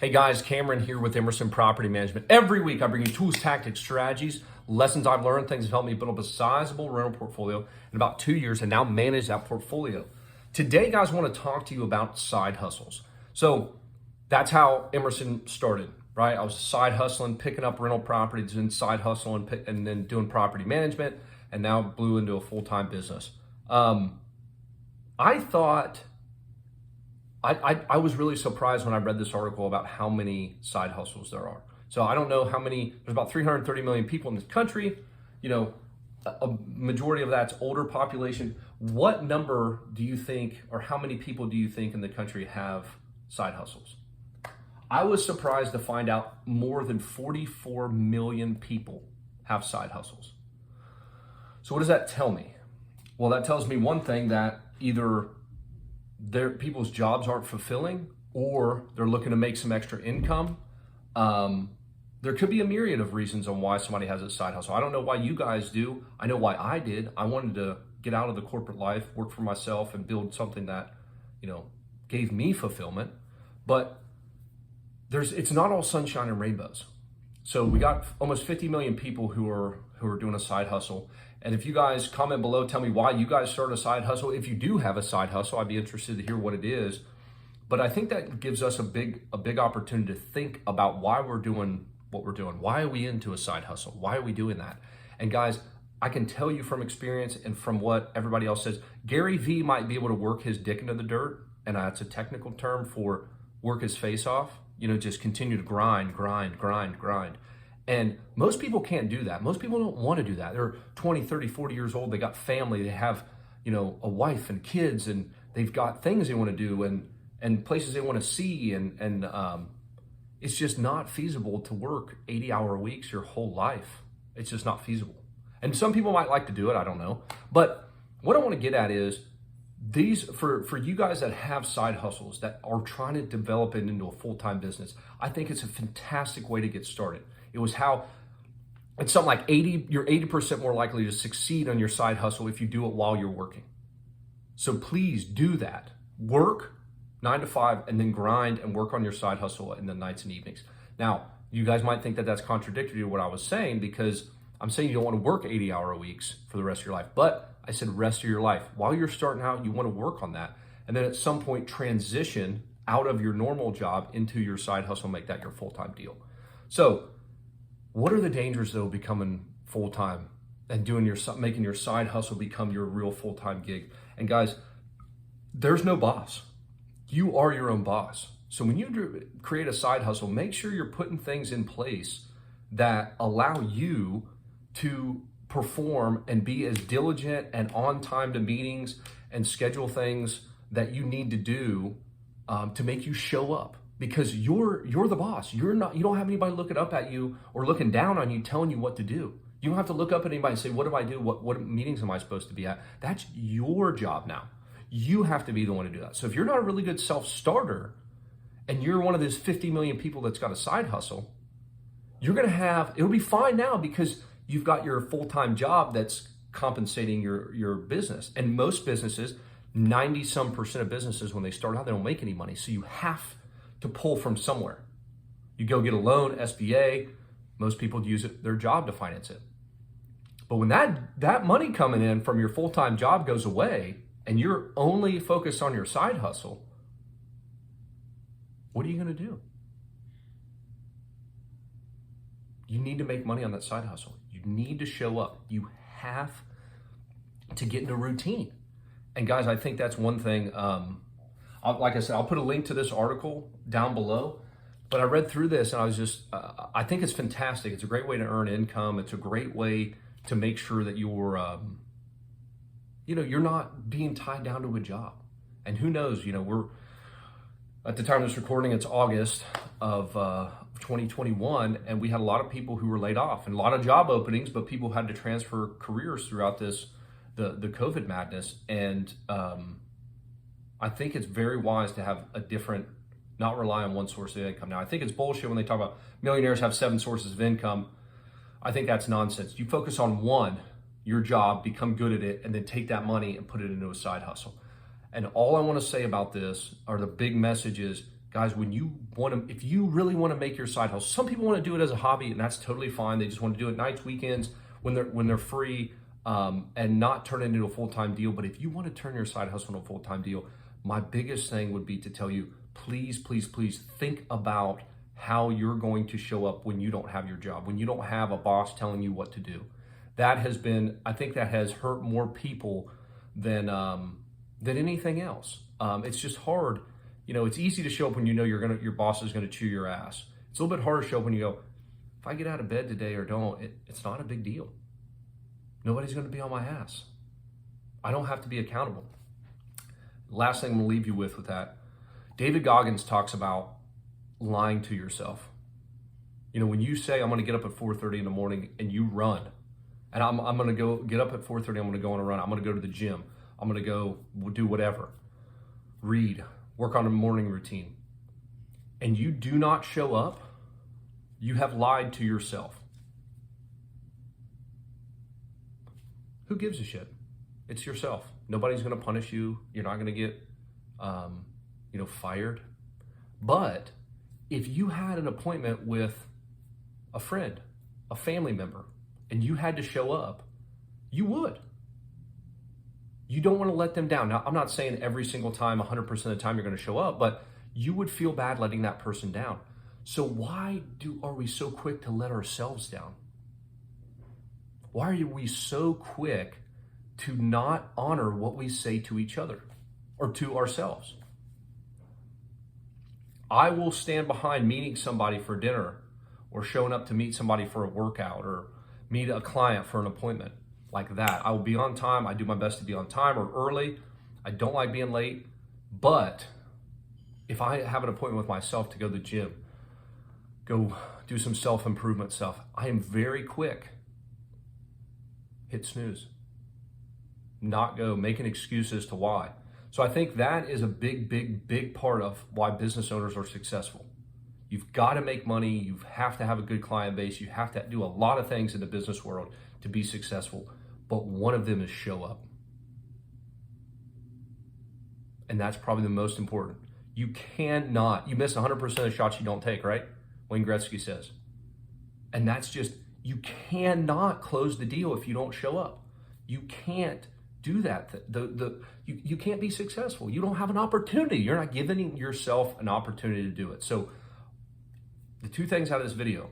Hey guys, Cameron here with Emerson Property Management. Every week I bring you tools, tactics, strategies, lessons I've learned, things that helped me build up a sizable rental portfolio in about 2 years and now manage that portfolio. Today, guys, I want to talk to you about side hustles. So that's how Emerson started, right? I was side hustling, picking up rental properties and side hustling and then doing property management, and now blew into a full-time business. I thought, I was really surprised when I read this article about how many side hustles there are. So I don't know how many, there's about 330 million people in this country. You know, a majority of that's older population. What number do you think, or how many people do you think in the country have side hustles? I was surprised to find out more than 44 million people have side hustles. So what does that tell me? Well, that tells me one thing, that either people's jobs aren't fulfilling, or they're looking to make some extra income. There could be a myriad of reasons on why somebody has a side hustle. I don't know why you guys do. I know why I did. I wanted to get out of the corporate life, work for myself, and build something that, you know, gave me fulfillment. But it's not all sunshine and rainbows. So we got almost 50 million people who are doing a side hustle. And if you guys comment below, tell me why you guys started a side hustle. If you do have a side hustle, I'd be interested to hear what it is. But I think that gives us a big opportunity to think about why we're doing what we're doing. Why are we into a side hustle? Why are we doing that? And guys, I can tell you from experience and from what everybody else says, Gary Vee might be able to work his dick into the dirt. And that's a technical term for work his face off. You know, just continue to grind. And most people can't do that. Most people don't want to do that. They're 20, 30, 40 years old. They got family. They have, you know, a wife and kids, and they've got things they want to do and places they want to see. And it's just not feasible to work 80-hour weeks your whole life. It's just not feasible. And some people might like to do it. I don't know. But what I want to get at is these, for you guys that have side hustles that are trying to develop it into a full-time business, I think it's a fantastic way to get started. It's something like you're 80% more likely to succeed on your side hustle if you do it while you're working. So please do that. Work 9 to 5 and then grind and work on your side hustle in the nights and evenings. Now, you guys might think that that's contradictory to what I was saying, because I'm saying you don't want to work 80-hour weeks for the rest of your life, but I said rest of your life. While you're starting out, you want to work on that. And then at some point transition out of your normal job into your side hustle, make that your full-time deal. So what are the dangers though of becoming full-time and making your side hustle become your real full-time gig? And guys, there's no boss. You are your own boss. So when you create a side hustle, make sure you're putting things in place that allow you to perform and be as diligent and on time to meetings and schedule things that you need to do to make you show up. Because you're the boss. You don't have anybody looking up at you or looking down on you telling you what to do. You don't have to look up at anybody and say, what do I do? What meetings am I supposed to be at? That's your job now. You have to be the one to do that. So if you're not a really good self-starter and you're one of those 50 million people that's got a side hustle, it'll be fine now because you've got your full-time job that's compensating your business. And most businesses, 90% of businesses, when they start out, they don't make any money. So you have to pull from somewhere. You go get a loan, SBA. Most people use their job to finance it. But when that money coming in from your full-time job goes away and you're only focused on your side hustle, what are you going to do? You need to make money on that side hustle. You need to show up. You have to get into routine. And guys, I think that's one thing. Like I said, I'll put a link to this article down below, but I read through this and I was just, I think it's fantastic. It's a great way to earn income. It's a great way to make sure that you're not being tied down to a job. And who knows, we're, at the time of this recording, it's August of 2021, and we had a lot of people who were laid off and a lot of job openings, but people had to transfer careers throughout the COVID madness. And I think it's very wise to have not rely on one source of income. Now, I think it's bullshit when they talk about millionaires have 7 sources of income. I think that's nonsense. You focus on one, your job, become good at it, and then take that money and put it into a side hustle. And all I want to say about this, or the big message is, Guys, if you really want to make your side hustle, some people want to do it as a hobby, and that's totally fine. They just want to do it nights, weekends, when they're free, and not turn it into a full-time deal. But if you want to turn your side hustle into a full-time deal, my biggest thing would be to tell you, please, please, please think about how you're going to show up when you don't have your job, when you don't have a boss telling you what to do. I think that has hurt more people than anything else. It's just hard. It's easy to show up when you know your boss is gonna chew your ass. It's a little bit harder to show up when you go, if I get out of bed today or don't, it's not a big deal. Nobody's gonna be on my ass. I don't have to be accountable. Last thing I'm gonna leave you with that, David Goggins talks about lying to yourself. When you say, I'm gonna get up at 4:30 in the morning and you run, and I'm gonna go get up at 4:30, I'm gonna go on a run, I'm gonna go to the gym, I'm gonna go do whatever, read, work on a morning routine, and you do not show up, you have lied to yourself. Who gives a shit? It's yourself. Nobody's gonna punish you. You're not gonna get, fired. But if you had an appointment with a friend, a family member, and you had to show up, you would. You don't want to let them down. Now, I'm not saying every single time, 100% of the time you're going to show up, but you would feel bad letting that person down. So why are we so quick to let ourselves down? Why are we so quick to not honor what we say to each other or to ourselves? I will stand behind meeting somebody for dinner or showing up to meet somebody for a workout or meet a client for an appointment. Like that. I will be on time. I do my best to be on time or early. I don't like being late. But if I have an appointment with myself to go to the gym, go do some self-improvement stuff, I am very quick. Hit snooze. Not go, making excuses to why. So I think that is a big, big, big part of why business owners are successful. You've got to make money. You have to have a good client base. You have to do a lot of things in the business world to be successful. But one of them is show up. And that's probably the most important. You miss 100% of shots you don't take, right? Wayne Gretzky says. And that's just, you cannot close the deal if you don't show up. You can't do that. You can't be successful. You don't have an opportunity. You're not giving yourself an opportunity to do it. So the two things out of this video,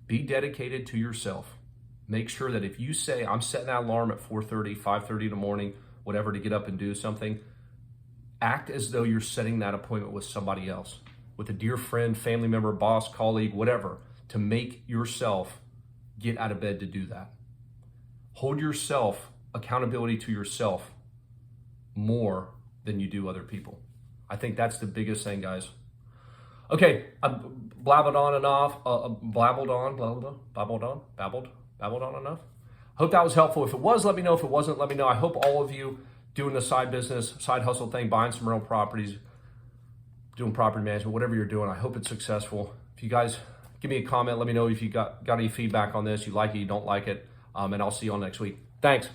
be dedicated to yourself. Make sure that if you say, I'm setting that alarm at 4:30, 5:30 in the morning, whatever, to get up and do something, act as though you're setting that appointment with somebody else, with a dear friend, family member, boss, colleague, whatever, to make yourself get out of bed to do that. Hold yourself, accountability to yourself, more than you do other people. I think that's the biggest thing, guys. Okay, I blabbled on enough. Babbled on enough. Hope that was helpful. If it was, let me know. If it wasn't, let me know. I hope all of you doing the side business, side hustle thing, buying some rental properties, doing property management, whatever you're doing, I hope it's successful. If you guys give me a comment, let me know if you got any feedback on this. You like it, you don't like it, and I'll see you all next week. Thanks.